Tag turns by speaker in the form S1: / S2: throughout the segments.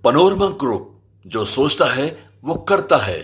S1: Panorama group, जो सोचता है वो करता है।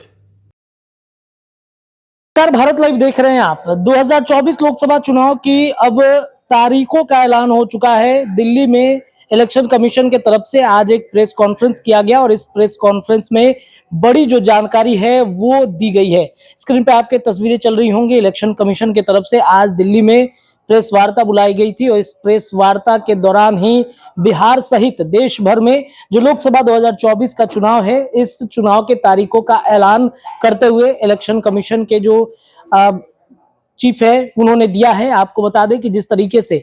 S2: नमस्कार, भारत लाइव देख रहे हैं आप। 2024 लोकसभा चुनाव की अब तारीखों का ऐलान हो चुका है। दिल्ली में इलेक्शन कमीशन के तरफ से आज एक प्रेस कॉन्फ्रेंस किया गया और इस प्रेस कॉन्फ्रेंस में बड़ी जो जानकारी है वो दी गई है। स्क्रीन पे आपके तस्वीरें चल रही होंगी। इलेक्शन कमीशन की तरफ से आज दिल्ली में प्रेस वार्ता बुलाई गई थी और इस प्रेस वार्ता के दौरान ही बिहार सहित देश भर में जो लोकसभा 2024 का चुनाव है, इस चुनाव के तारीखों का ऐलान करते हुए इलेक्शन कमीशन के जो चीफ है उन्होंने दिया है। आपको बता दें कि जिस तरीके से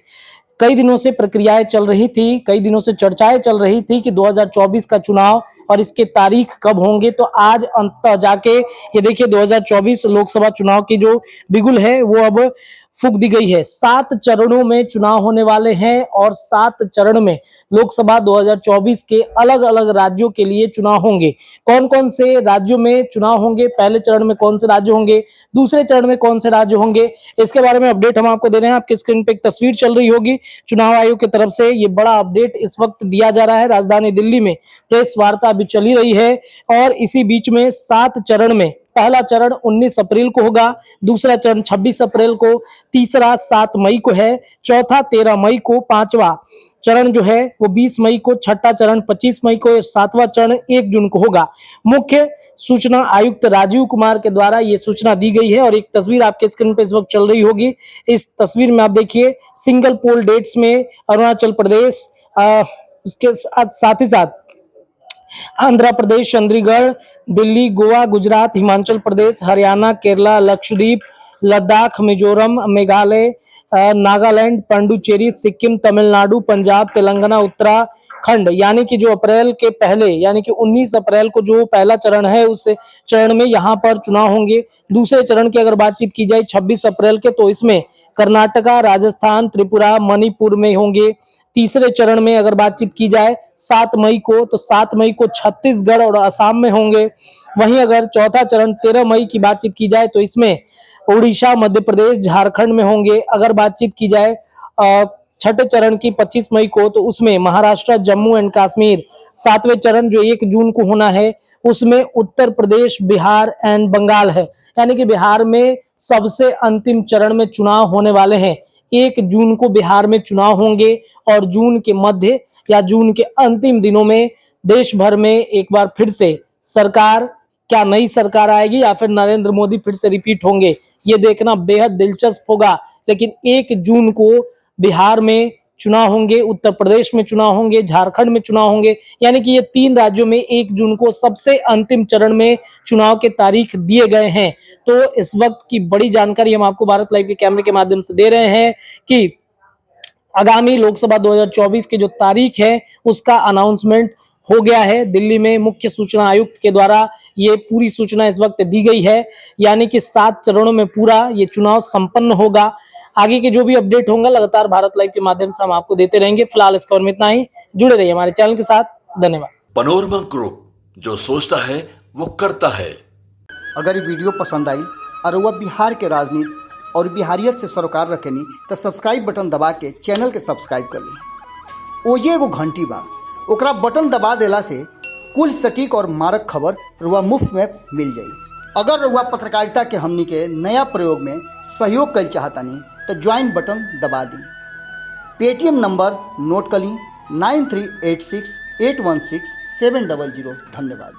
S2: कई दिनों से प्रक्रियाएं चल रही थी, कई दिनों से चर्चाएं चल रही थी कि 2024 का चुनाव और इसके तारीख कब होंगे, तो आज अंततः जाके ये देखिए 2024 लोकसभा चुनाव की जो बिगुल है वो अब फूंक दी गई है। 7 चरणों में चुनाव होने वाले हैं और 7 चरण में लोकसभा 2024 के अलग अलग राज्यों के लिए चुनाव होंगे। कौन कौन से राज्यों में चुनाव होंगे, पहले चरण में कौन से राज्य होंगे, दूसरे चरण में कौन से राज्य होंगे, इसके बारे में अपडेट हम आपको दे रहे हैं। आपकी स्क्रीन पे एक तस्वीर चल रही होगी। चुनाव आयोग की तरफ से ये बड़ा अपडेट इस वक्त दिया जा रहा है। राजधानी दिल्ली में प्रेस वार्ता अभी चली रही है और इसी बीच में 7 चरण में पहला चरण 19 अप्रैल को होगा, दूसरा चरण 26 अप्रैल को, तीसरा 7 मई को है, चौथा 13 मई को, पांचवा चरण जो है वो 20 मई को, छठा चरण 25 मई को, सातवां चरण 1 जून को होगा। मुख्य सूचना आयुक्त राजीव कुमार के द्वारा ये सूचना दी गई है और एक तस्वीर आपके स्क्रीन पे इस वक्त चल रही होगी। इस तस्वीर में आप देखिए सिंगल पोल डेट्स में अरुणाचल प्रदेश, उसके साथ ही साथ आंध्र प्रदेश, चंडीगढ़, दिल्ली, गोवा, गुजरात, हिमाचल प्रदेश, हरियाणा, केरला, लक्षद्वीप, लद्दाख, मिजोरम, मेघालय, नागालैंड, पांडुचेरी, सिक्किम, तमिलनाडु, पंजाब, तेलंगाना, उत्तराखंड, यानी कि जो अप्रैल के पहले यानी कि 19 अप्रैल को जो पहला चरण है उस चरण में यहाँ पर चुनाव होंगे। दूसरे चरण की अगर बातचीत की जाए 26 अप्रैल के, तो इसमें कर्नाटका, राजस्थान, त्रिपुरा, मणिपुर में होंगे। तीसरे चरण में अगर बातचीत की जाए 7 मई को, तो 7 मई को छत्तीसगढ़ और असम में होंगे। वहीं अगर चौथा चरण 13 मई की बातचीत की जाए तो इसमें उड़ीसा, मध्य प्रदेश, झारखंड में होंगे। अगर बातचीत की जाए छठे चरण की 25 मई को, तो उसमें महाराष्ट्र, जम्मू एंड कश्मीर। सातवें चरण जो 1 जून को होना है उसमें उत्तर प्रदेश, बिहार एंड बंगाल है। यानी कि बिहार में सबसे अंतिम चरण में चुनाव होने वाले हैं। 1 जून को बिहार में चुनाव होंगे और जून के मध्य या जून के अंतिम दिनों में देश भर में एक बार फिर से सरकार, क्या नई सरकार आएगी या फिर नरेंद्र मोदी फिर से रिपीट होंगे, ये देखना बेहद दिलचस्प होगा। लेकिन 1 जून को बिहार में चुनाव होंगे, उत्तर प्रदेश में चुनाव होंगे, झारखंड में चुनाव होंगे। यानी कि ये 3 राज्यों में 1 जून को सबसे अंतिम चरण में चुनाव के तारीख दिए गए हैं। तो इस वक्त की बड़ी जानकारी हम आपको भारत लाइव के कैमरे के माध्यम से दे रहे हैं कि आगामी लोकसभा 2024 की जो तारीख है उसका अनाउंसमेंट हो गया है। दिल्ली में मुख्य सूचना आयुक्त के द्वारा ये पूरी सूचना इस वक्त दी गई है। यानी कि 7 चरणों में पूरा ये चुनाव संपन्न होगा। आगे के जो भी अपडेट होंगे लगातार भारत लाइव के माध्यम से हम आपको देते रहेंगे। फिलहाल इस खबर में इतना ही। जुड़े रहिए हमारे चैनल के साथ। धन्यवाद।
S1: पनोरमा ग्रुप, जो सोचता है वो करता है।
S3: अगर ये वीडियो पसंद आई और वह बिहार के राजनीति और बिहारियत से सरोकार रखेनी तो सब्सक्राइब बटन दबा के चैनल के सब्सक्राइब कर ली। ओजे एगो घंटी बा, ओकरा बटन दबा देला से कुल सटीक और मारक खबर रुआ मुफ्त में मिल जाई। अगर रुआ पत्रकारिता के हमनी के नया प्रयोग में सहयोग कर चाहतानी तो ज्वाइन बटन दबा दी। पेटीएम नंबर नोट कर ली 9386816700। धन्यवाद।